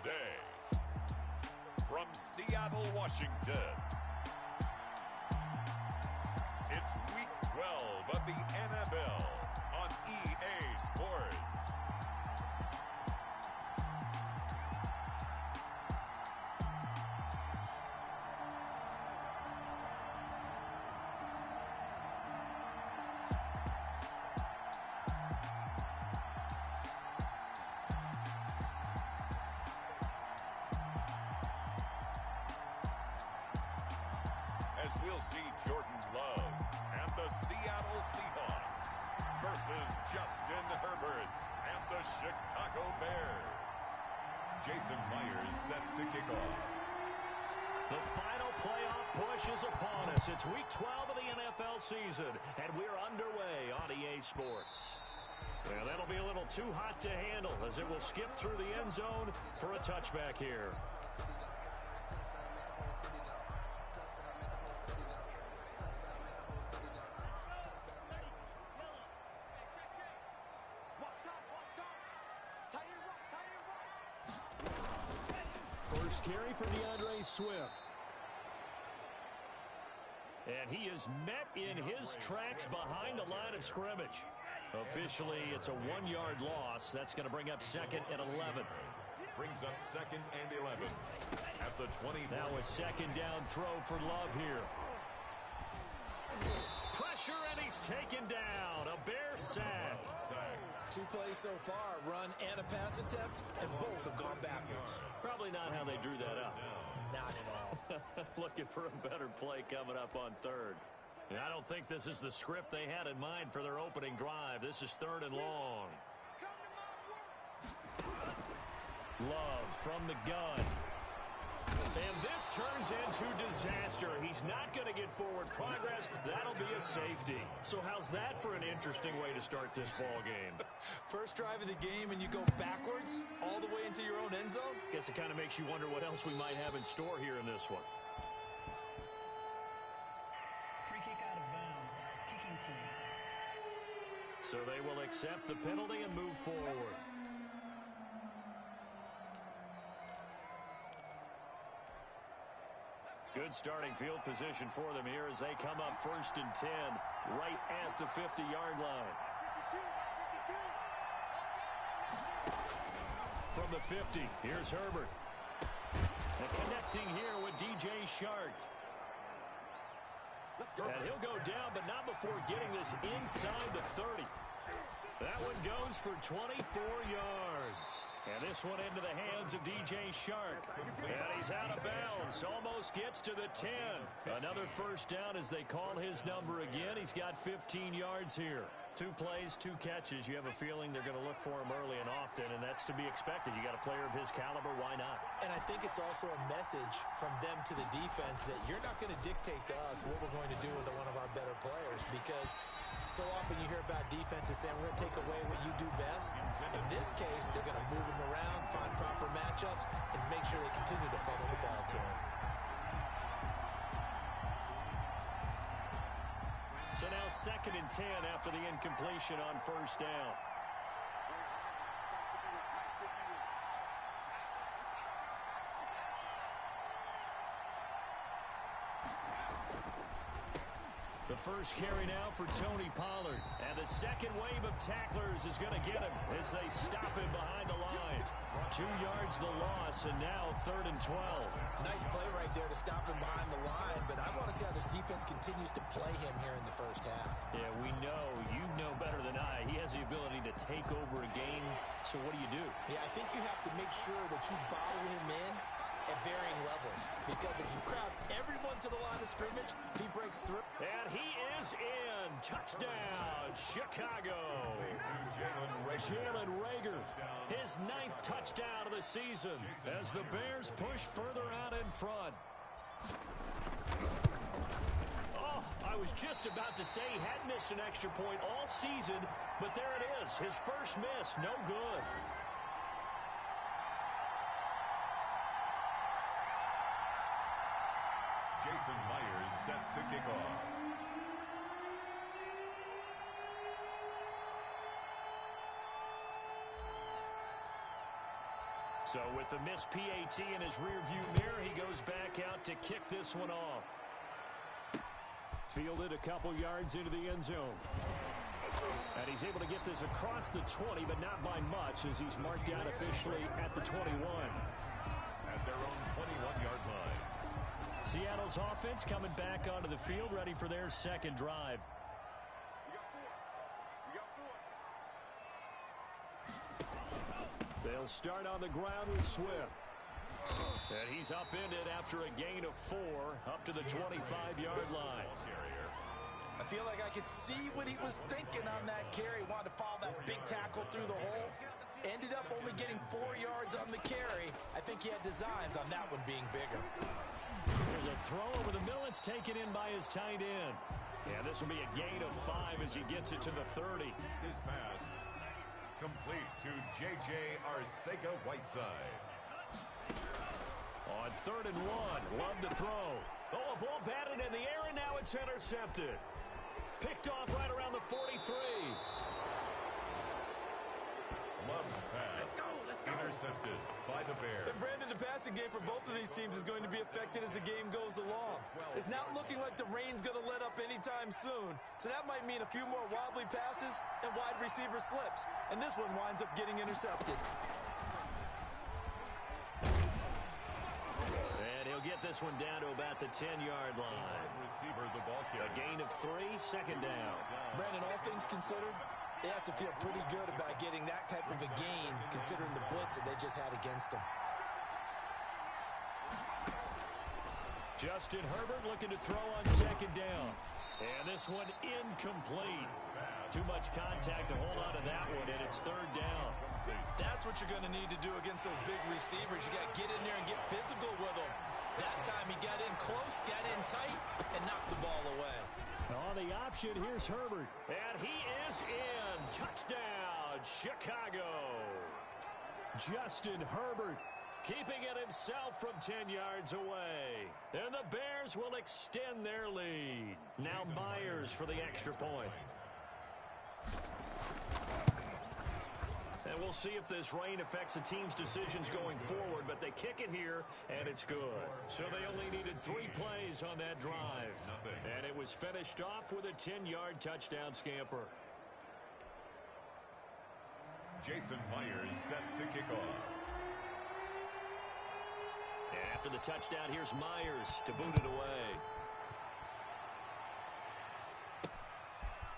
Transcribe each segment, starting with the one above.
today. From Seattle, Washington, it's Week 12 of the NFL on EA Sports. As we'll see Jordan Love and the Seattle Seahawks versus Justin Herbert and the Chicago Bears. Jason Myers set to kick off. The final playoff push is upon us. It's Week 12 of the NFL season, and we're underway on EA Sports. Well, that'll be a little too hot to handle as it will skip through the end zone for a touchback here. First carry for DeAndre Swift. And he is met in his tracks behind the line of scrimmage. Officially, it's a 1-yard loss. That's going to bring up 2nd and 11. Brings up 2nd and 11 at the 20. Now a second down throw for Love here. Pressure, and he's taken down. A Bear sack. 2 plays so far, run and a pass attempt, and both have gone backwards. Probably not how they drew that up. Not at all. Looking for a better play coming up on 3rd. And I don't think this is the script they had in mind for their opening drive. This is 3rd and long. Love from the gun. And this turns into disaster. He's not going to get forward progress. That'll be a safety. So how's that for an interesting way to start this ball game? First drive of the game and you go backwards all the way into your own end zone? Guess it kind of makes you wonder what else we might have in store here in this one. Free kick out of bounds. Kicking team. So they will accept the penalty and move forward. Good starting field position for them here as they come up 1st and 10, right at the 50-yard line. From the 50, here's Herbert. And connecting here with DJ Shark. And he'll go down, but not before getting this inside the 30. That one goes for 24 yards. And this one into the hands of DJ Shark. And he's out of bounds. Almost gets to the 10. Another first down as they call his number again. He's got 15 yards here. 2 plays, 2 catches. You have a feeling they're going to look for him early and often, and that's to be expected. You got a player of his caliber, why not? And I think it's also a message from them to the defense that you're not going to dictate to us what we're going to do with one of our better players, because so often you hear about defenses saying we're going to take away what you do best. In this case, they're going to move him around, find proper matchups, and make sure they continue to funnel the ball to him. So now 2nd and 10 after the incompletion on first down. The first carry now for Tony Pollard. And the second wave of tacklers is going to get him as they stop him behind the line. 2 yards the loss, and now 3rd and 12. Nice play right there to stop him behind the line, but I want to see how this defense continues to play him here in the first half. Yeah, we know. You know better than I. He has the ability to take over a game. So what do you do? Yeah, I think you have to make sure that you bottle him in at varying levels, because if you crowd everyone to the line of scrimmage, he breaks through. And he is in. Touchdown, Chicago. Jalen Reagor, his 9th touchdown of the season as the Bears push further out in front. Oh, I was just about to say he had missed an extra point all season, but there it is. His first miss, no good. Jason Myers set to kick off. So with the missed PAT in his rearview mirror, he goes back out to kick this one off. Fielded a couple yards into the end zone. And he's able to get this across the 20, but not by much, as he's marked down officially at the 21. At their own 21-yard line. Seattle's offense coming back onto the field, ready for their second drive. They'll start on the ground with Swift. And he's upended after a gain of 4 up to the 25-yard line. I feel like I could see what he was thinking on that carry. Wanted to follow that big tackle through the hole. Ended up only getting 4 yards on the carry. I think he had designs on that one being bigger. There's a throw over the middle. It's taken in by his tight end. Yeah, this will be a gain of 5 as he gets it to the 30. His pass complete to J.J. Arcega-Whiteside. On 3rd and 1, Love to throw. Oh, a ball batted in the air, and now it's intercepted. Picked off right around the 43. Love's pass intercepted by the Bears. And Brandon, the passing game for both of these teams is going to be affected as the game goes along. It's not looking like the rain's going to let up anytime soon. So that might mean a few more wobbly passes and wide receiver slips. And this one winds up getting intercepted. And he'll get this one down to about the 10-yard line. Receiver, the ball kick. A gain of 3, second down. Brandon, all things considered, they have to feel pretty good about getting that type of a gain considering the blitz that they just had against them. Justin Herbert looking to throw on second down. And this one incomplete. Too much contact to hold on to that one, and it's 3rd down. That's what you're going to need to do against those big receivers. You got to get in there and get physical with them. That time he got in close, got in tight, and knocked the ball away. On the option, here's Herbert. And he is in. Touchdown, Chicago. Justin Herbert keeping it himself from 10 yards away. And the Bears will extend their lead. Now Myers for the extra point. And we'll see if this rain affects the team's decisions going forward, but they kick it here, and it's good. So they only needed 3 plays on that drive. And it was finished off with a 10-yard touchdown scamper. Jason Myers set to kick off. And after the touchdown, here's Myers to boot it away.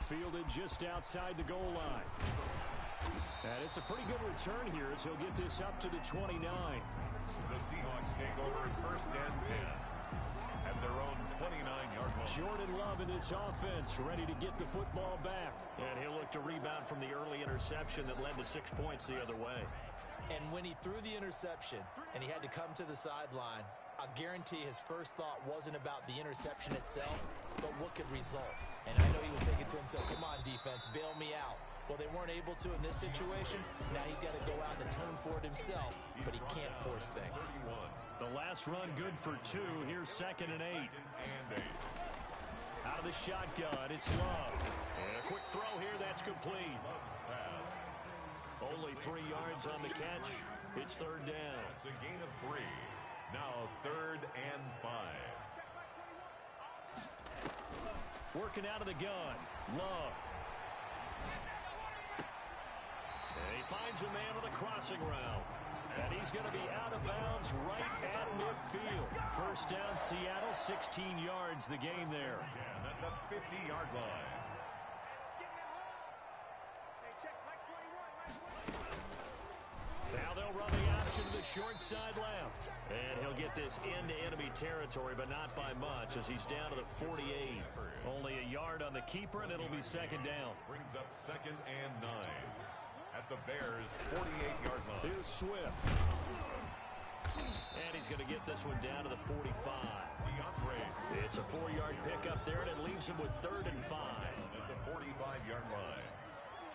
Fielded just outside the goal line. And it's a pretty good return here as he'll get this up to the 29. The Seahawks take over 1st and 10 at their own 29-yard line. Jordan Love in this offense ready to get the football back. And he'll look to rebound from the early interception that led to 6 points the other way. And when he threw the interception and he had to come to the sideline, I guarantee his first thought wasn't about the interception itself, but what could result. And I know he was thinking to himself, come on, defense, bail me out. Well, they weren't able to in this situation. Now he's got to go out and atone for it himself, but he can't force things. The last run good for 2. Here's 2nd and 8. Out of the shotgun, it's Love. And a quick throw here, that's complete. Only 3 yards on the catch. It's 3rd down. It's a gain of 3. Now 3rd and 5. Working out of the gun. Love. And he finds a man on the crossing route. And he's going to be out of bounds right at midfield. 1st down, Seattle, 16 yards the game there. And at the 50-yard line. Now they'll run the option to the short side left. And he'll get this into enemy territory, but not by much as he's down to the 48. Only a yard on the keeper, and it'll be 2nd down. Brings up 2nd and 9. At the Bears' 48-yard line. Here's Swift. And he's going to get this one down to the 45. It's a 4-yard pickup there, and it leaves him with 3rd and 5. At the 45-yard line.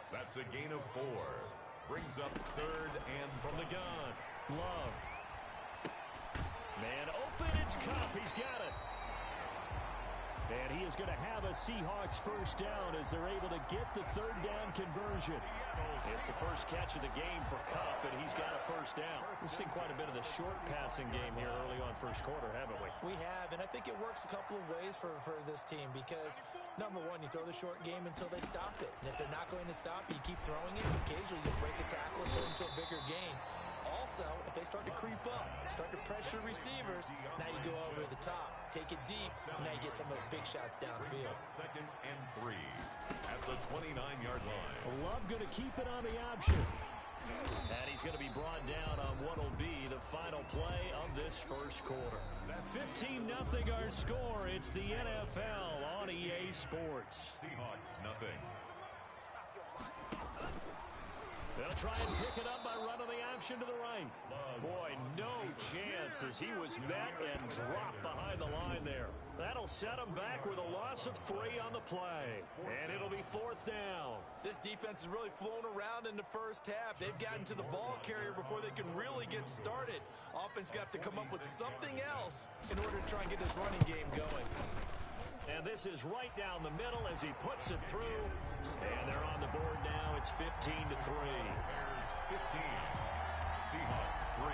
That's a gain of 4. Brings up 3rd and from the gun. Love. Man open, it's Kupp. He's got it. And he is going to have a Seahawks first down as they're able to get the third down conversion. It's the first catch of the game for Kupp, and he's got a first down. We've seen quite a bit of the short passing game here early on first quarter, haven't we? We have, and I think it works a couple of ways for this team because, number one, you throw the short game until they stop it. And if they're not going to stop it, you keep throwing it. Occasionally, you break a tackle and turn into a bigger gain. Also, if they start to creep up, start to pressure receivers, now you go over the top, take it deep, and now you get some of those big shots downfield. 2nd and 3 at the 29-yard line. Love going to keep it on the option. And he's going to be brought down on what will be the final play of this first quarter. 15-0 our score. It's the NFL on EA Sports. Seahawks nothing. They'll try and pick it up by running the option to the right. Boy, no chance as he was met and dropped behind the line there. That'll set him back with a loss of 3 on the play. And it'll be 4th down. This defense has really flown around in the first half. They've gotten to the ball carrier before they can really get started. Offense got to come up with something else in order to try and get this running game going. And this is right down the middle as he puts it through. And they're on the board now. It's 15-3. Bears 15. Seahawks 3.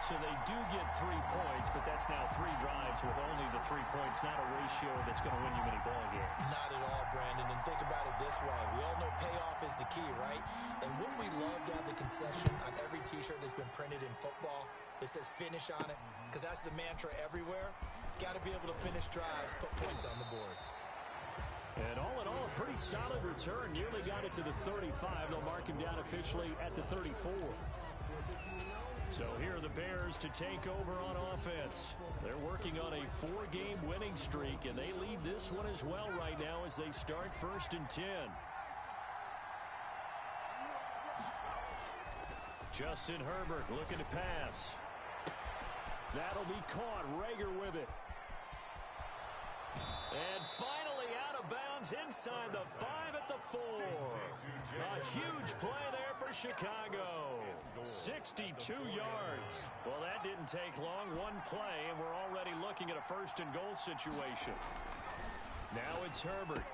So they do get 3 points, but that's now 3 drives with only the 3 points. Not a ratio that's going to win you many ball games. Not at all, Brandon. And think about it this way. We all know payoff is the key, right? And wouldn't we love to have the concession on every T-shirt that's been printed in football that says finish on it? Because that's the mantra everywhere. Got to be able to finish drives, put points on the board. And all in all, a pretty solid return. Nearly got it to the 35. They'll mark him down officially at the 34. So here are the Bears to take over on offense. They're working on a 4-game winning streak, and they lead this one as well right now as they start 1st and 10. Justin Herbert looking to pass. That'll be caught. Reagor with it. And finally out of bounds inside the 5 at the 4. A huge play there for Chicago. 62 yards. Well, that didn't take long. One play, and we're already looking at a 1st and goal situation. Now it's Herbert.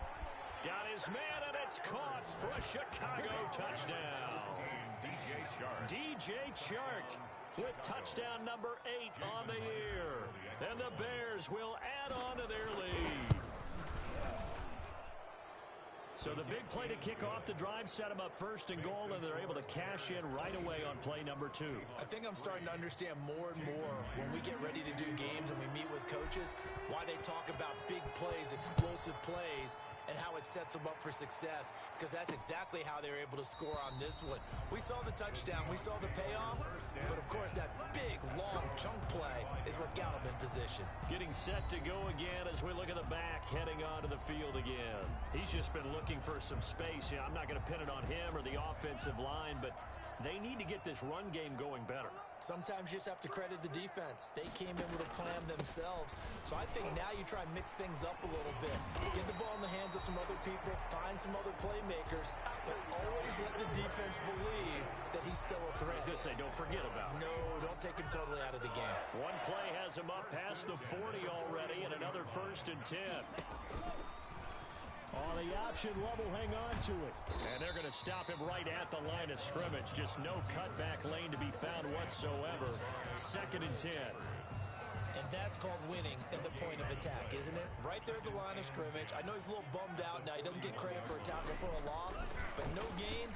Got his man, and it's caught for a Chicago touchdown. DJ Chark with touchdown number 8 on the year. And the Bears will add on to their lead. So the big play to kick off the drive set them up 1st and goal, and they're able to cash in right away on play number 2. I think I'm starting to understand more and more when we get ready to do games and we meet with coaches why they talk about big plays, explosive plays, and how it sets them up for success, because that's exactly how they're able to score on this one. We saw the touchdown, we saw the payoff, but of course that big, long chunk play is what got them in position. Getting set to go again as we look at the back, heading onto the field again. He's just been looking for some space. I'm not going to pin it on him or the offensive line, but they need to get this run game going better. Sometimes you just have to credit the defense. They came in with a plan themselves. So I think now you try and mix things up a little bit. Get the ball in the hands of some other people, find some other playmakers, but always let the defense believe that he's still a threat. I was going to say, don't forget about it. No, don't take him totally out of the game. One play has him up past the 40 already, and another 1st and 10. On the option, Love will hang on to it. And they're going to stop him right at the line of scrimmage. Just no cutback lane to be found whatsoever. 2nd and 10. And that's called winning at the point of attack, isn't it? Right there at the line of scrimmage. I know he's a little bummed out now. He doesn't get credit for a tackle for a loss, but no gain,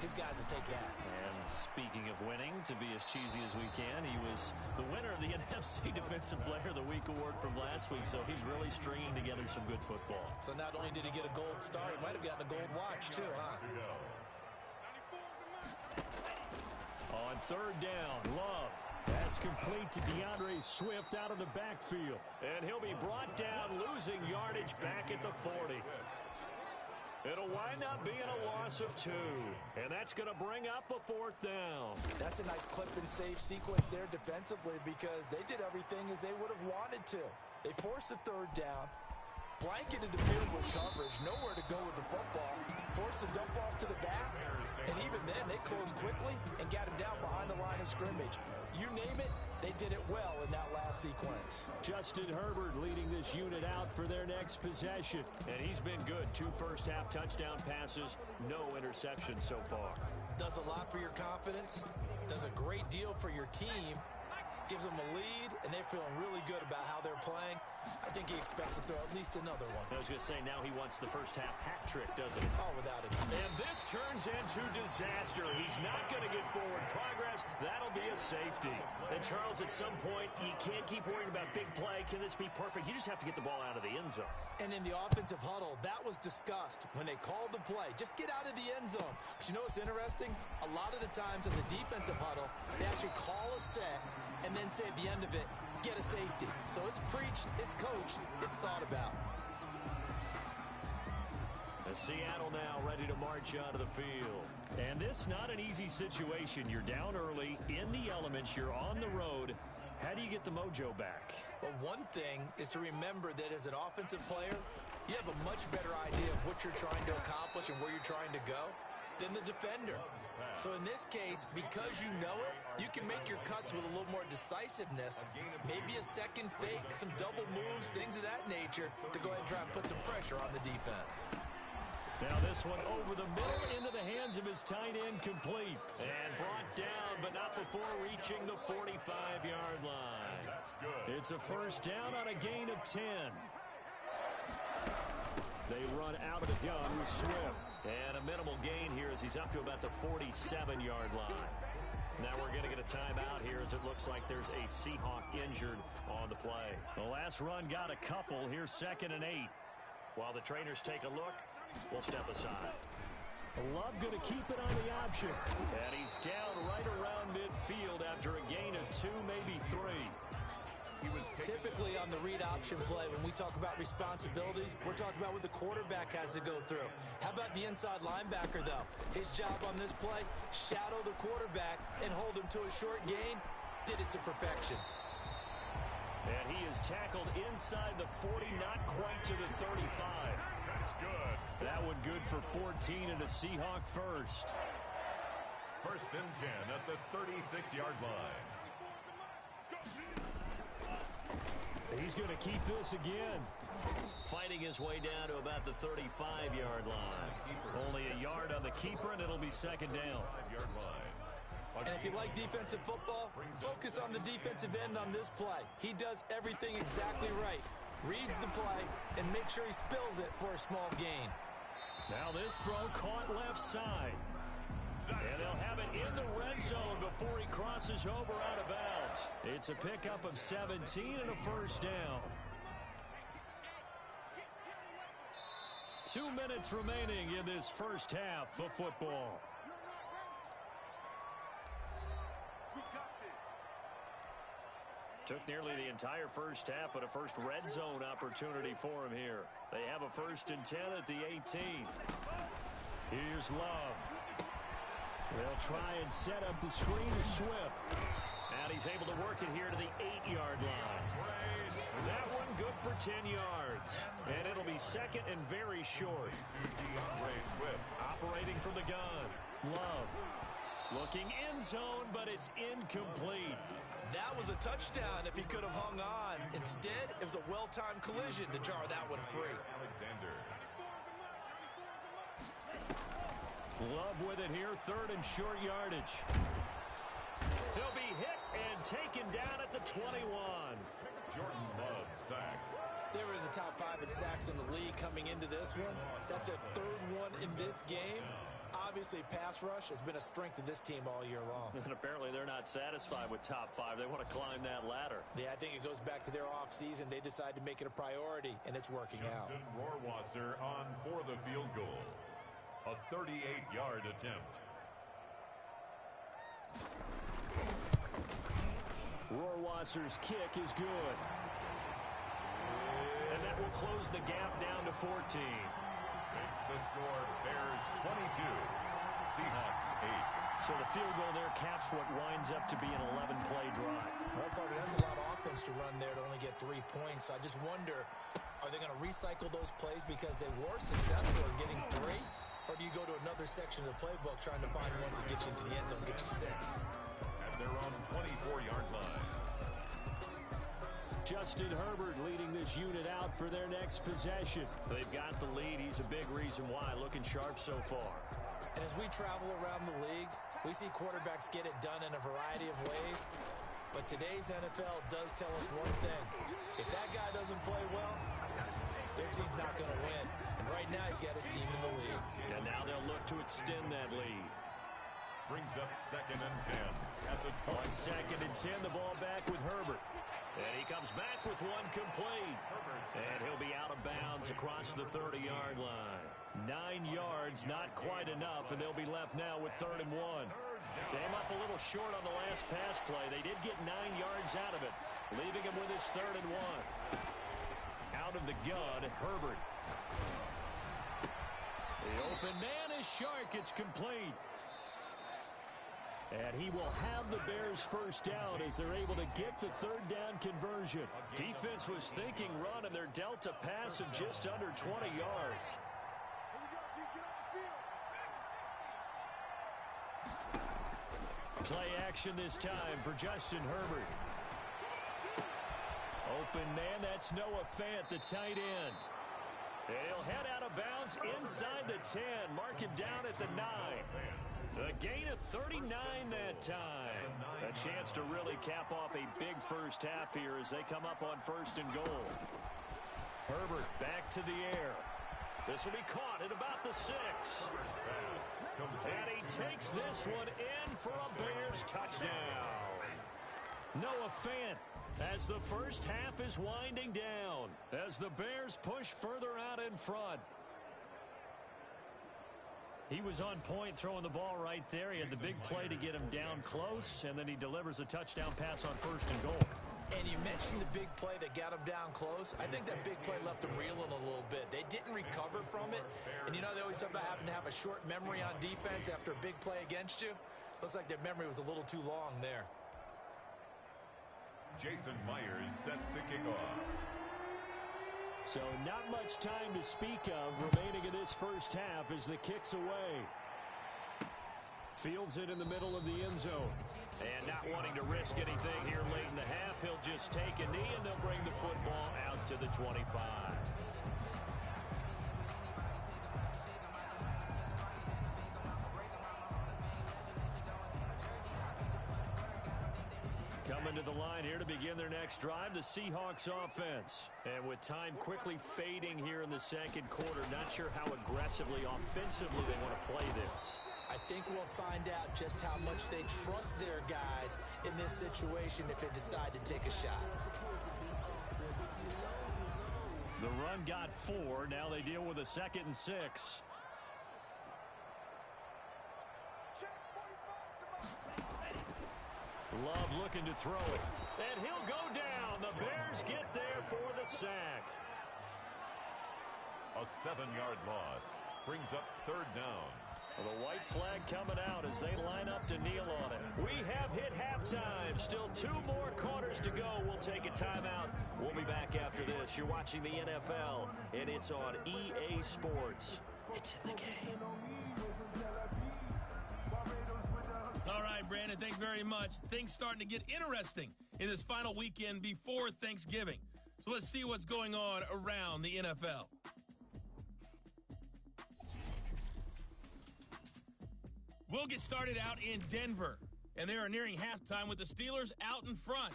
his guys will take that. And speaking of winning, to be as cheesy as we can, he was the winner of the NFC Defensive Player of the Week award from last week, so he's really stringing together some good football. So not only did he get a gold star, he might have gotten a gold watch too, huh? On 3rd down, Love. That's complete to DeAndre Swift out of the backfield. And he'll be brought down, losing yardage back at the 40. It'll wind up being a loss of 2. And that's going to bring up a 4th down. That's a nice clip and save sequence there defensively because they did everything as they would have wanted to. They forced the 3rd down, blanketed the field with coverage, nowhere to go with the football, forced a dump off to the back, and even then they closed quickly and got him down behind the line of scrimmage. You name it, They did it well in that last sequence. Justin Herbert leading this unit out for their next possession. And he's been good. 2 first-half touchdown passes, no interceptions so far. Does a lot for your confidence. Does a great deal for your team. Gives them a lead, and they're feeling really good about how they're playing. I think he expects to throw at least another one. I was going to say, now he wants the first-half hat trick, doesn't he? Oh, without it. And this turns into disaster. He's not going to get forward progress. That'll be a safety. And, Charles, at some point, you can't keep worrying about big play. Can this be perfect? You just have to get the ball out of the end zone. And in the offensive huddle, that was discussed when they called the play. Just get out of the end zone. But you know what's interesting? A lot of the times in the defensive huddle, they actually call a set and then say at the end of it, get a safety. So it's preached, it's coached, it's thought about. Seattle now ready to march onto the field. And this not an easy situation. You're down early, in the elements, you're on the road. How do you get the mojo back? Well, one thing is to remember that as an offensive player, you have a much better idea of what you're trying to accomplish and where you're trying to go than the defender. So in this case, because you know it, you can make your cuts with a little more decisiveness, maybe a second fake, some double moves, things of that nature, to go ahead and try and put some pressure on the defense. Now this one over the middle into the hands of his tight end, complete. And brought down, but not before reaching the 45-yard line. That's good. It's a first down on a gain of 10. They run out of the gun with Swift. And a minimal gain here as he's up to about the 47-yard line. Now we're going to get a timeout here as it looks like there's a Seahawk injured on the play. The last run got a couple. Here's 2nd and 8. While the trainers take a look, we'll step aside. Love going to keep it on the option. And he's down right around midfield after a gain of 2, maybe 3. Typically on the read option play, when we talk about responsibilities, we're talking about what the quarterback has to go through. How about the inside linebacker, though? His job on this play, shadow the quarterback and hold him to a short gain. Did it to perfection. And he is tackled inside the 40, not quite to the 35. That's good. That one good for 14 and a Seahawk first. 1st and 10 at the 36-yard line. He's going to keep this again. Fighting his way down to about the 35-yard line. Only a yard on the keeper, and it'll be 2nd down. 5-yard line. And if you like defensive football, focus on the defensive end on this play. He does everything exactly right. Reads the play and make sure he spills it for a small gain. Now this throw caught left side. And they'll have it in the red zone before he crosses over out of bounds. It's a pickup of 17 and a first down. 2 minutes remaining in this first half of football. Took nearly the entire first half, but a first red zone opportunity for him here. They have a 1st and 10 at the 18. Here's Love. They'll try and set up the screen to Swift. And he's able to work it here to the 8-yard line. That one good for 10 yards. And it'll be 2nd and very short. Operating from the gun. Love. Looking end zone, but it's incomplete. That was a touchdown if he could have hung on. Instead, it was a well-timed collision to jar that one free. Alexander. Love with it here, 3rd and short yardage. He'll be hit and taken down at the 21. Jordan Love sacked. They were in the top 5 in sacks in the league coming into this one. That's their 3rd one in this game. Obviously, pass rush has been a strength of this team all year long. And apparently they're not satisfied with top 5. They want to climb that ladder. Yeah, I think it goes back to their offseason. They decided to make it a priority, and it's working out. Justin Rohrwasser on for the field goal. A 38-yard attempt. Rohrwasser's kick is good. And that will close the gap down to 14. Makes the score Bears 22, Seahawks 8. So the field goal there caps what winds up to be an 11-play drive. Well, Carter, that's a lot of offense to run there to only get 3 points. So I just wonder, are they going to recycle those plays because they were successful in getting 3? Or do you go to another section of the playbook trying to find ones that get you into the end zone, get you 6? At their own 24-yard line. Justin Herbert leading this unit out for their next possession. They've got the lead. He's a big reason why. Looking sharp so far. And as we travel around the league, we see quarterbacks get it done in a variety of ways. But today's NFL does tell us one thing. If that guy doesn't play well, their team's not going to win. And right now he's got his team in the lead. And now they'll look to extend that lead. Brings up 2nd and 10. On 2nd and 10, the ball back with Herbert. And he comes back with one complete. And he'll be out of bounds across the 30-yard line. 9 yards, not quite enough, and they'll be left now with 3rd and 1. Came up a little short on the last pass play. They did get 9 yards out of it, leaving him with his 3rd and 1. Out of the gun, Herbert. The open man is Shark. It's complete. And he will have the Bears first down as they're able to get the 3rd down conversion. Defense was thinking run, and they're dealt a pass of just under 20 yards. Play action this time for Justin Herbert. Open man, that's Noah Fant, the tight end. And he'll head out of bounds inside the 10. Mark him down at the 9. A gain of 39 that time. A chance to really cap off a big first half here as they come up on 1st and goal. Herbert back to the air. This will be caught at about the 6. And he takes this one in for a Bears touchdown. Noah Fant as the first half is winding down, as the Bears push further out in front. He was on point throwing the ball right there. He had the big play to get him down close, and then he delivers a touchdown pass on 1st and goal. And you mentioned the big play that got him down close. I think that big play left them reeling a little bit. They didn't recover from it. And you know, they always talk about having to have a short memory on defense after a big play against you. Looks like their memory was a little too long there. Jason Myers set to kick off. So not much time to speak of remaining in this first half as the kick's away. Fields it in the middle of the end zone. And not wanting to risk anything here late in the half, he'll just take a knee and they'll bring the football out to the 25. Coming to the line here to begin their next drive, the Seahawks offense. And with time quickly fading here in the 2nd quarter, not sure how aggressively, offensively they want to play this. I think we'll find out just how much they trust their guys in this situation if they decide to take a shot. The run got 4. Now they deal with a 2nd and 6. Love looking to throw it. And he'll go down. The Bears get there for the sack. A 7-yard loss brings up 3rd down. Well, the white flag coming out as they line up to kneel on it. We have hit halftime. Still 2 more quarters to go. We'll take a timeout. We'll be back after this. You're watching the NFL, and it's on EA Sports. It's in the game. All right, Brandon, thanks very much. Things starting to get interesting in this final weekend before Thanksgiving. So let's see what's going on around the NFL. We'll get started out in Denver, and they are nearing halftime with the Steelers out in front.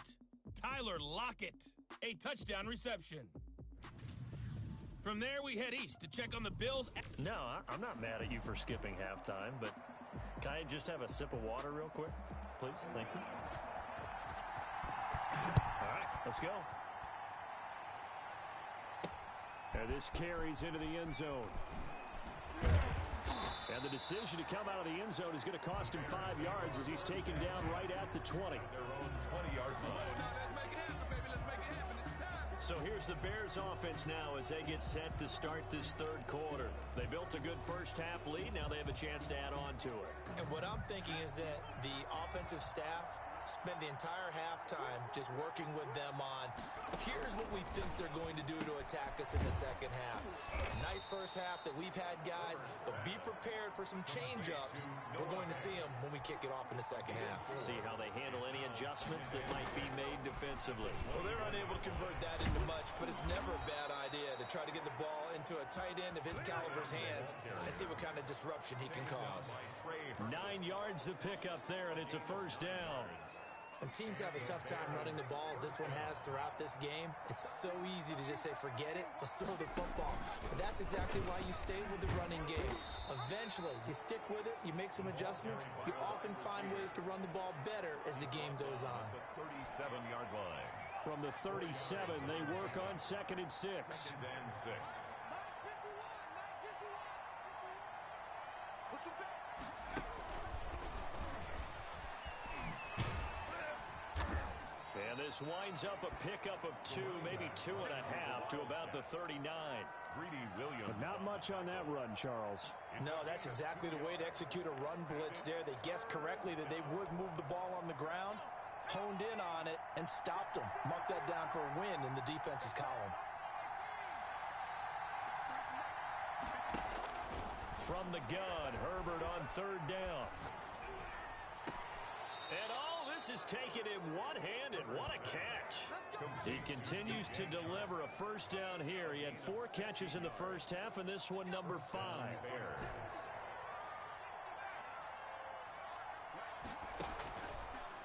Tyler Lockett, a touchdown reception. From there, we head east to check on the Bills. No, I'm not mad at you for skipping halftime, but can I just have a sip of water real quick, please? Thank you. All right, let's go. And this carries into the end zone. And the decision to come out of the end zone is going to cost him 5 yards as he's taken down right at the 20. Their own 20-yard line. So here's the Bears offense now as they get set to start this 3rd quarter. They built a good first half lead. Now they have a chance to add on to it. And what I'm thinking is that the offensive staff spent the entire halftime just working with them on, here's what we think they're going to do to attack us in the second half. Nice first half that we've had, guys, but be prepared for some change-ups. We're going to see them when we kick it off in the second half. See how they handle any adjustments that might be made defensively. Well, they're unable to convert that into much, but it's never a bad idea to try to get the ball into a tight end of his caliber's hands and see what kind of disruption he can cause. 9 yards to pick up there, and it's a first down. When teams have a tough time running the ball as this one has throughout this game, it's so easy to just say, forget it, let's throw the football. But that's exactly why you stay with the running game. Eventually, you stick with it, you make some adjustments, you often find ways to run the ball better as the game goes on. The 37-yard line. From the 37, they work on 2nd and 6. 2nd and 6. And this winds up a pickup of 2, maybe 2.5 to about the 39. Greedy Williams. But not much on that run, Charles. No, that's exactly the way to execute a run blitz there. They guessed correctly that they would move the ball on the ground, honed in on it, and stopped them. Mark that down for a win in the defense's column. From the gun, Herbert on 3rd down. And all this is taken in one-handed. What a catch. He continues to deliver a first down here. He had 4 catches in the first half, and this one number 5.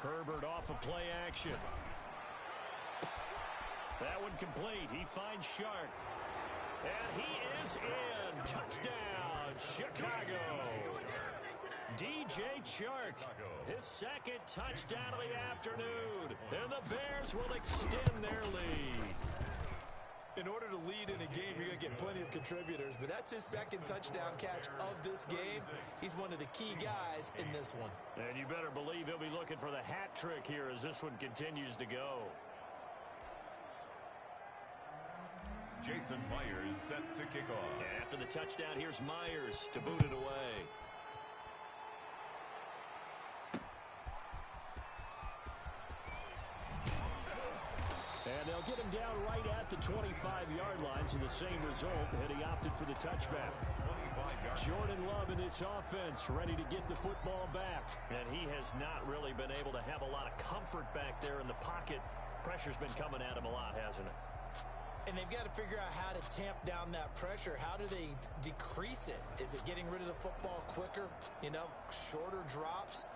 Herbert off of play action. That one complete. He finds Shark. And he is in. Touchdown, Chicago. DJ Chark, his 2nd touchdown of the afternoon. And the Bears will extend their lead. In order to lead in a game, you're going to get plenty of contributors, but that's his 2nd touchdown catch of this game. He's one of the key guys in this one. And you better believe he'll be looking for the hat trick here as this one continues to go. Jason Myers set to kick off. And after the touchdown, here's Myers to boot it away. And they'll get him down right at the 25-yard line, so the same result, and he opted for the touchback. Jordan Love in this offense, ready to get the football back. And he has not really been able to have a lot of comfort back there in the pocket. Pressure's been coming at him a lot, hasn't it? And they've got to figure out how to tamp down that pressure. How do they decrease it? Is it getting rid of the football quicker? You know, shorter drops?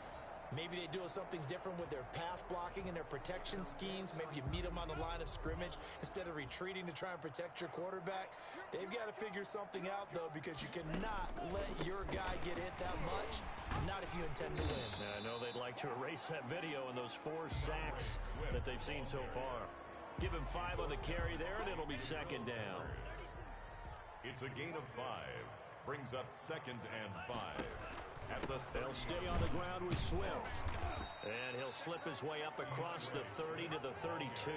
Maybe they do something different with their pass blocking and their protection schemes. Maybe you meet them on the line of scrimmage instead of retreating to try and protect your quarterback. They've got to figure something out, though, because you cannot let your guy get hit that much, not if you intend to win. I know they'd like to erase that video and those 4 sacks that they've seen so far. Give him 5 on the carry there, and it'll be 2nd down. It's a gain of 5. Brings up 2nd and 5. They'll stay on the ground with Swift. And he'll slip his way up across the 30 to the 32.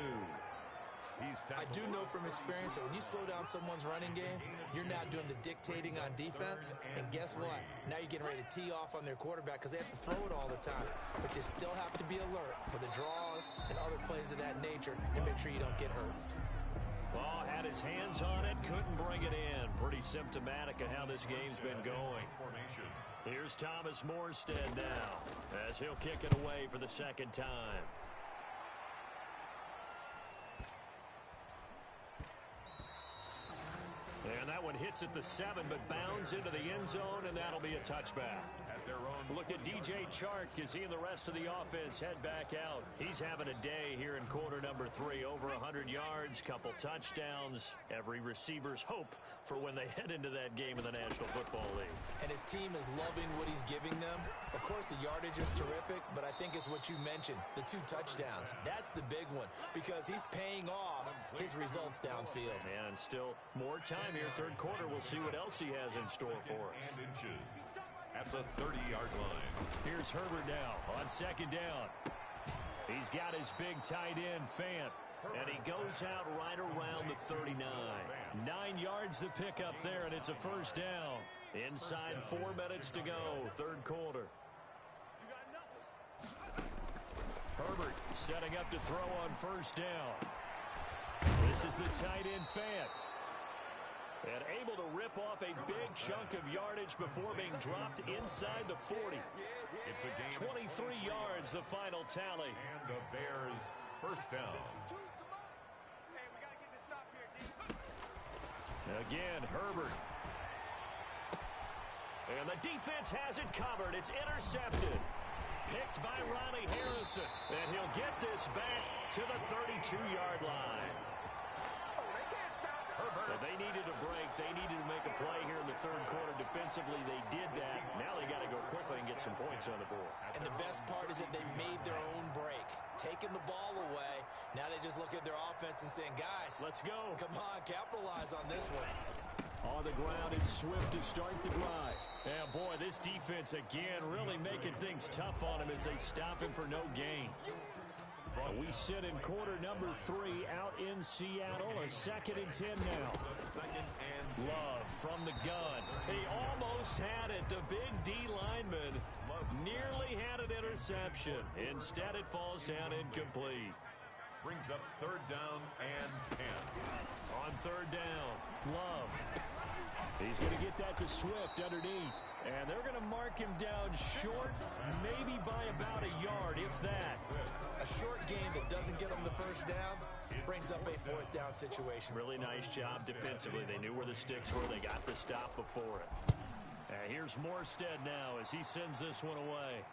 I do know from experience that when you slow down someone's running game, you're now doing the dictating on defense. And guess what? Now you're getting ready to tee off on their quarterback because they have to throw it all the time. But you still have to be alert for the draws and other plays of that nature and make sure you don't get hurt. Ball had his hands on it, couldn't bring it in. Pretty symptomatic of how this game's been going. Here's Thomas Morstead now as he'll kick it away for the 2nd time. And that one hits at the 7, but bounds into the end zone, and that'll be a touchback. Look at DJ Chark as he and the rest of the offense head back out. He's having a day here in quarter number 3. Over 100 yards, couple touchdowns. Every receiver's hope for when they head into that game in the National Football League. And his team is loving what he's giving them. Of course, the yardage is terrific, but I think it's what you mentioned, the 2 touchdowns. That's the big one because he's paying off his results downfield. And still more time here. 3rd quarter, we'll see what else he has in store for us. At the 30-yard line. Here's Herbert now on 2nd down. He's got his big tight end, Fant. And he goes out right around the 39. 9 yards to pick up there, and it's a first down. Inside 4 minutes to go, 3rd quarter. Herbert setting up to throw on first down. This is the tight end Fant. And able to rip off a big chunk of yardage before being dropped inside the 40. It's a gain 23 yards, the final tally. and the Bears first down. Again, Herbert. And the defense has it covered. It's intercepted. Picked by Ronnie Harrison. And he'll get this back to the 32-yard line. But they needed a break. They needed to make a play here in the third quarter. Defensively, they did that. Now they got to go quickly and get some points on the board. And the best part is that they made their own break. Taking the ball away. Now they just look at their offense and saying, guys, Let's go. come on, capitalize on this one. On the ground, it's Swift to start the drive. And boy, this defense again really making things tough on him as they stop him for no gain. We sit in quarter number 3 out in Seattle. A 2nd and 10 now. Love from the gun. He almost had it. The big D lineman nearly had an interception. Instead, it falls down incomplete. Brings up third down and 10. On third down, Love. He's going to get that to Swift underneath. And they're going to mark him down short, maybe by about a yard, if that. A short gain that doesn't get them the first down brings up a 4th down situation. Really nice job defensively. They knew where the sticks were. They got the stop before it. And here's Morstead now as he sends this one away.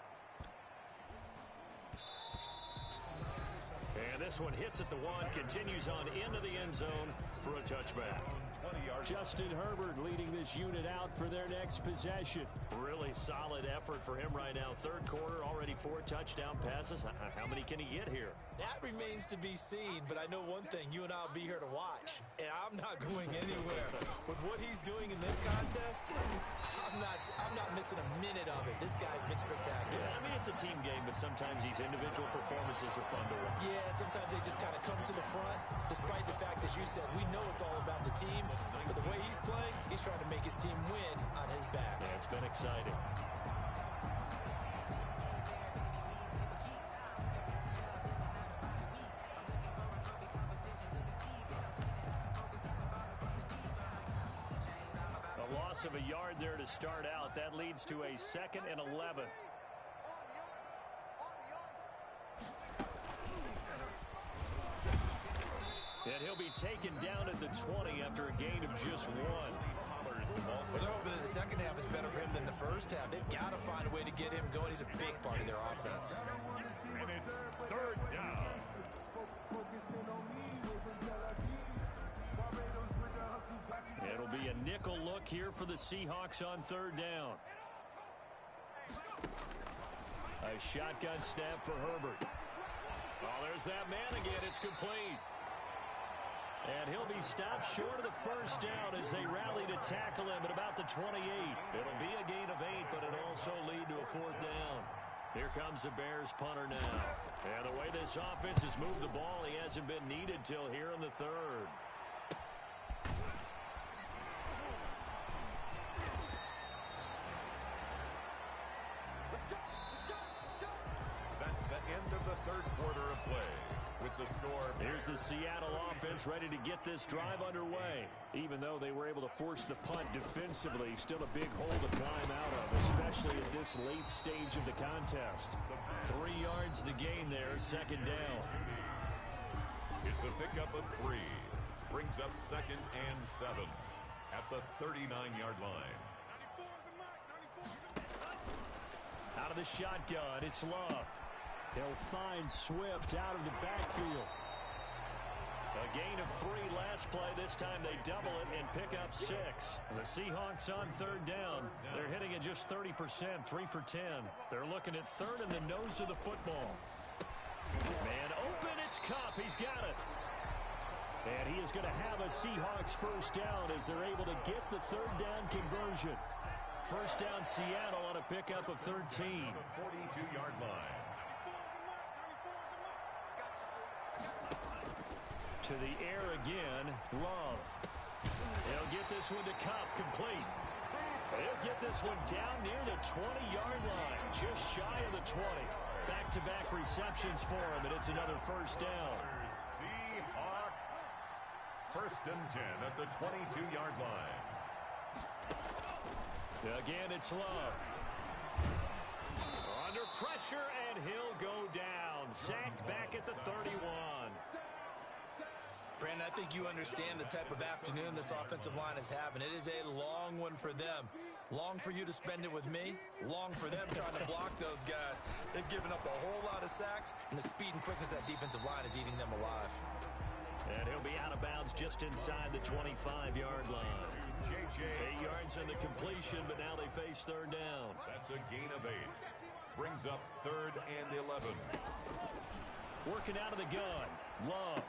And this one hits at the 1, continues on into the end zone for a touchback. Justin Herbert leading this unit out for their next possession. Really solid effort for him right now. Third quarter, already 4 touchdown passes. How many can he get here? That remains to be seen, but I know one thing. You and I will be here to watch, and I'm not going anywhere. With what he's doing in this contest, I'm not missing a minute of it. This guy's been spectacular. Yeah, I mean, it's a team game, but sometimes these individual performances are fun to watch. Yeah, sometimes they just kind of come to the front, despite the fact that you said we know it's all about the team, but the way he's playing, he's trying to make his team win on his back. Yeah, it's been exciting. A loss of a yard there to start out. That leads to a 2nd and 11. And he'll be taken down at the 20 after a gain of just 1. Well, they're hoping that the second half is better for him than the first half. They've got to find a way to get him going. He's a big part of their offense. And it's third down. It'll be a nickel look here for the Seahawks on third down. A shotgun snap for Herbert. Oh, there's that man again. It's complete. And he'll be stopped short of the first down as they rally to tackle him at about the 28. It'll be a gain of 8, but it'll also lead to a 4th down. Here comes the Bears punter now. And the way this offense has moved the ball, he hasn't been needed till here in the 3rd. That's the end of the third quarter of play. With the score. Here's the Seattle offense ready to get this drive underway. Even though they were able to force the punt defensively, still a big hole to climb out of, especially at this late stage of the contest. 3 yards the gain there, 2nd down. It's a pickup of 3. Brings up 2nd and 7 at the 39-yard line. Out of the shotgun, it's Love. He'll find Swift out of the backfield. A gain of 3 last play. This time they double it and pick up 6. The Seahawks on third down. They're hitting at just 30%, 3 for 10. They're looking at third in the nose of the football. Man open, it's Kupp. He's got it. And he is going to have a Seahawks first down as they're able to get the third down conversion. First down Seattle on a pickup of 13. 42-yard line. To the air again, Love. He'll get this one to Kupp, complete. He'll get this one down near the 20-yard line, just shy of the 20. Back back-to-back receptions for him, and it's another first down. Seahawks. First and 10 at the 22-yard line. Again, it's Love. Under pressure, and he'll go down. Sacked back at the 31. Brandon, I think you understand the type of afternoon this offensive line is having. It is a long one for them. Long for you to spend it with me. Long for them trying to block those guys. They've given up a whole lot of sacks, and the speed and quickness of that defensive line is eating them alive. And he'll be out of bounds just inside the 25-yard line. 8 yards in the completion, but now they face third down. That's a gain of 8. Brings up 3rd and 11. Working out of the gun. Love.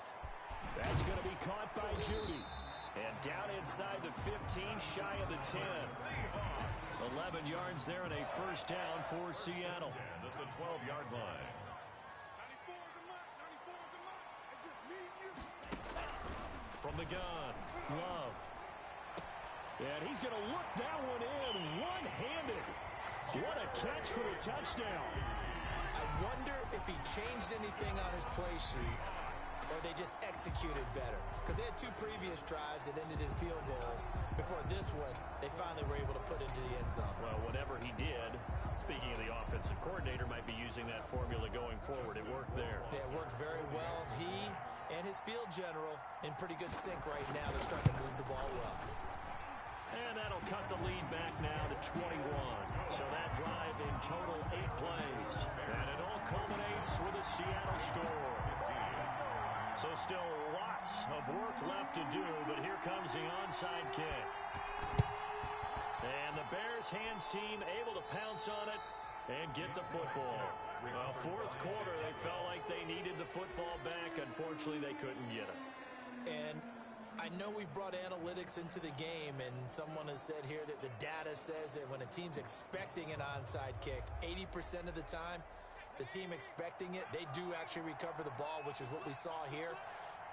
That's going to be caught by Judy. And down inside the 15, shy of the 10. 11 yards there and a first down for Seattle. At the 12-yard line. From the gun, Love. And he's going to look that one in one-handed. What a catch for the touchdown. I wonder if he changed anything on his play sheet or they just executed better. Because they had 2 previous drives that ended in field goals. Before this one, they finally were able to put into the end zone. Well, whatever he did, speaking of the offensive coordinator, might be using that formula going forward. It worked there. Yeah, it works very well. He and his field general in pretty good sync right now. They're starting to move the ball well. And that'll cut the lead back now to 21. So that drive in total 8 plays. And it all culminates with a Seattle score. So still lots of work left to do, but here comes the onside kick. And the Bears hands team able to pounce on it and get the football. Well, fourth quarter, they felt like they needed the football back. Unfortunately, they couldn't get it. And I know we've brought analytics into the game, and someone has said here that the data says that when a team's expecting an onside kick, 80% of the time, the team expecting it, they do actually recover the ball, which is what we saw here.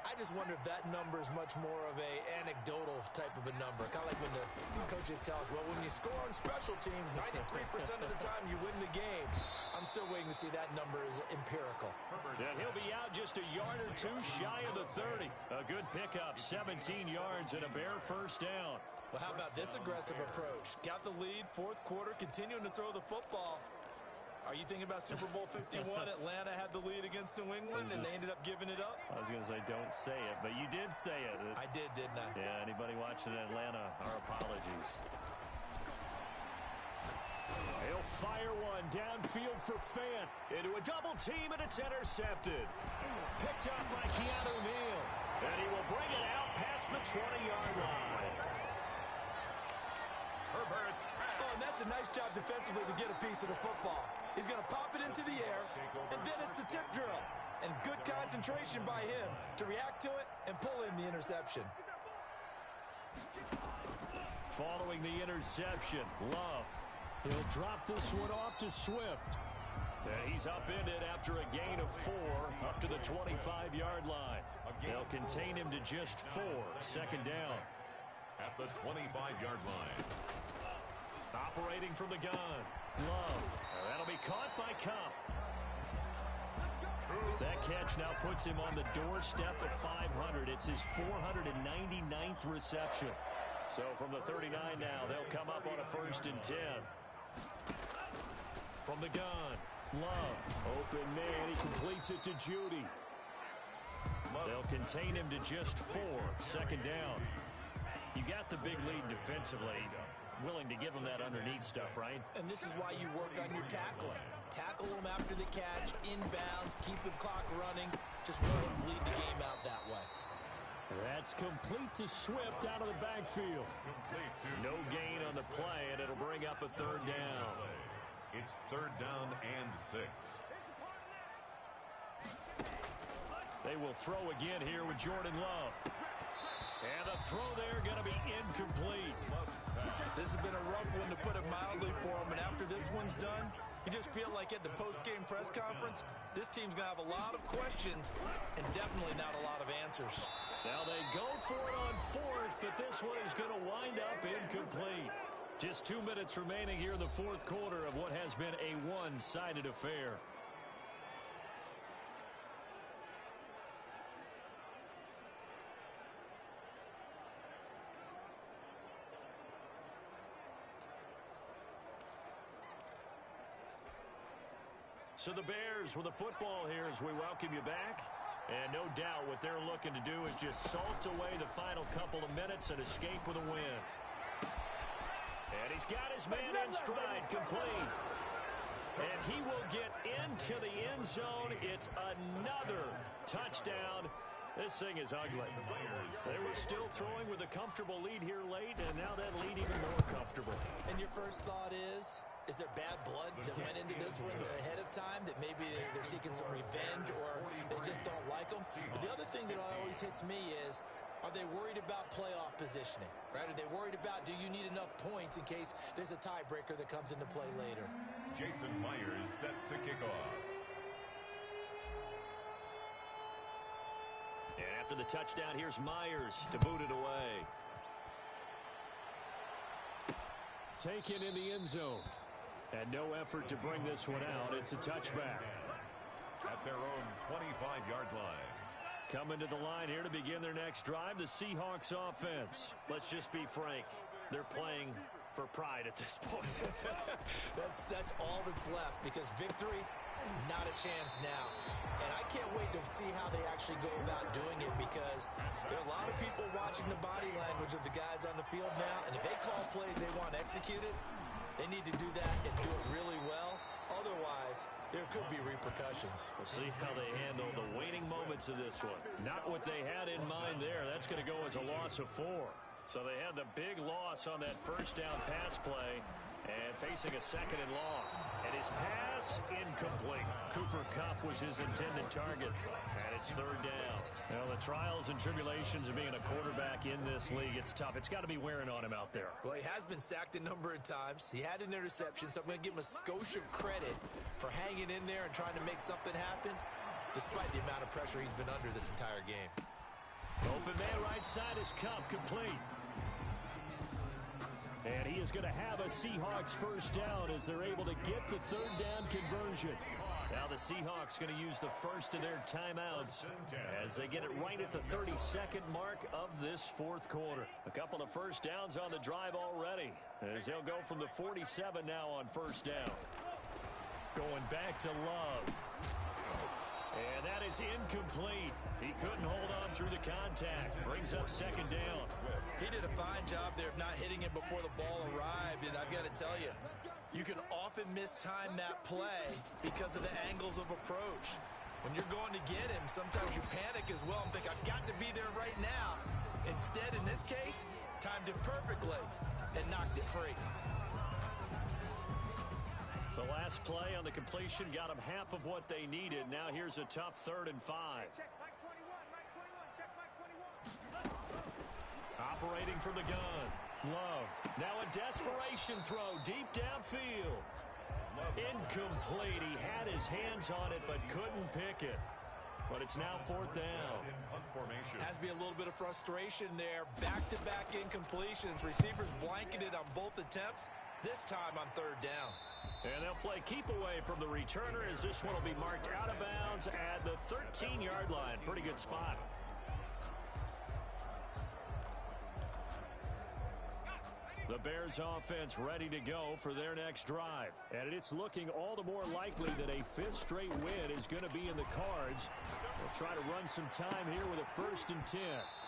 I just wonder if that number is much more of a anecdotal type of a number. Kind of like when the coaches tell us, well, when you score on special teams, 93% of the time you win the game. I'm still waiting to see that number is empirical. And he'll be out just a yard or 2 shy of the 30. A good pickup, 17 yards and a Bear first down. Well, how about this aggressive approach? Got the lead, fourth quarter, continuing to throw the football. Are you thinking about Super Bowl 51? Atlanta had the lead against New England, and they ended up giving it up? I was going to say, don't say it, but you did say it. I did, didn't I? Yeah, anybody watching Atlanta, our apologies. He'll fire one downfield for Fant. Into a double team, and it's intercepted. Picked up by Keanu Neal. And he will bring it out past the 20-yard line. Herbert. Oh, and that's a nice job defensively to get a piece of the football. He's going to pop it into the air, and then it's the tip drill. And good concentration by him to react to it and pull in the interception. Following the interception, Love. He'll drop this one off to Swift. And he's upended after a gain of 4 up to the 25-yard line. They'll contain him to just 4, second down. At the 25-yard line. Operating from the gun, Love. That'll be caught by Kupp. That catch now puts him on the doorstep of 500. It's his 499th reception. So from the 39 now, they'll come up on a 1st and 10. From the gun, Love. Open man, he completes it to Judy. They'll contain him to just 4, second down. You got the big lead defensively. Willing to give them that underneath stuff, right? And this is why you work on your tackling. Tackle them after the catch, inbounds, keep the clock running. Just let them bleed the game out that way. That's complete to Swift out of the backfield. No gain on the play, and it'll bring up a 3rd down. It's 3rd down and 6. They will throw again here with Jordan Love. And the throw there going to be incomplete. This has been a rough one, to put it mildly, for him. And after this one's done, you just feel like at the post-game press conference, this team's going to have a lot of questions and definitely not a lot of answers. Now they go for it on 4th, but this one is going to wind up incomplete. Just 2 minutes remaining here in the 4th quarter of what has been a one-sided affair. So the Bears with the football here as we welcome you back. And no doubt what they're looking to do is just salt away the final couple of minutes and escape with a win. And he's got his man in stride, complete. And he will get into the end zone. It's another touchdown. This thing is ugly. They were still throwing with a comfortable lead here late, and now that lead even more comfortable. And your first thought is there bad blood that went into this one ahead of time, that maybe they're seeking some revenge or they just don't like them? But the other thing that always hits me is, are they worried about playoff positioning, right? Are they worried about, do you need enough points in case there's a tiebreaker that comes into play later? Jason Myers set to kick off. And after the touchdown, here's Myers to boot it away. Taken in the end zone. And no effort to bring this one out. It's a touchback. At their own 25-yard line. Coming to the line here to begin their next drive, the Seahawks offense. Let's just be frank. They're playing for pride at this point. That's all that's left, because victory, not a chance now. And I can't wait to see how they actually go about doing it, because there are a lot of people watching the body language of the guys on the field now, and if they call plays they want executed, they need to do that and do it really well. Otherwise, there could be repercussions. We'll see how they handle the waning moments of this one. Not what they had in mind there. That's going to go as a loss of 4. So they had the big loss on that first down pass play and facing a second and long. And his pass incomplete. Cooper Kupp was his intended target. And it's third down. Well, the trials and tribulations of being a quarterback in this league, it's tough. It's got to be wearing on him out there. Well, he has been sacked a number of times. He had an interception, so I'm going to give him a skosh of credit for hanging in there and trying to make something happen, despite the amount of pressure he's been under this entire game. Open man right side is Kupp, complete. And he is going to have a Seahawks first down as they're able to get the third down conversion. Now the Seahawks going to use the first of their timeouts as they get it right at the 32nd mark of this fourth quarter. A couple of first downs on the drive already as they'll go from the 47 now on first down. Going back to Love. And that is incomplete. He couldn't hold on through the contact. Brings up second down. He did a fine job there of not hitting him before the ball arrived, and I've got to tell you, you can often mistime that play because of the angles of approach. When you're going to get him, sometimes you panic as well and think, I've got to be there right now. Instead, in this case, timed it perfectly and knocked it free. The last play on the completion got them half of what they needed. Now here's a tough 3rd and 5. Operating from the gun. Love. Now a desperation throw deep downfield. Incomplete. He had his hands on it but couldn't pick it. But it's now 4th down. Has to be a little bit of frustration there. Back-to-back incompletions. Receivers blanketed on both attempts. This time on 3rd down. And they'll play keep away from the returner as this one will be marked out of bounds at the 13-yard line. Pretty good spot. The Bears offense ready to go for their next drive. And it's looking all the more likely that a 5th straight win is going to be in the cards. They'll try to run some time here with a 1st and 10.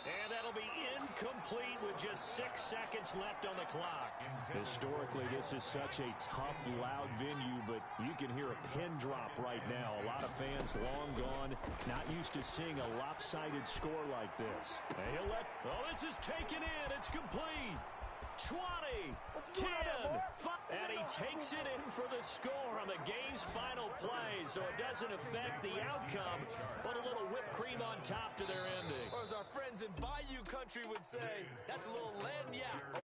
And that'll be incomplete with just 6 seconds left on the clock. Historically, this is such a tough, loud venue, but you can hear a pin drop right now. A lot of fans long gone, not used to seeing a lopsided score like this. And he'll let, oh, this is taken in. It's complete. 20, 10, 5, and he takes it in for the score on the game's final play, so it doesn't affect the outcome, but a little whipped cream on top to their ending. Or as our friends in Bayou Country would say, that's a little lagniappe.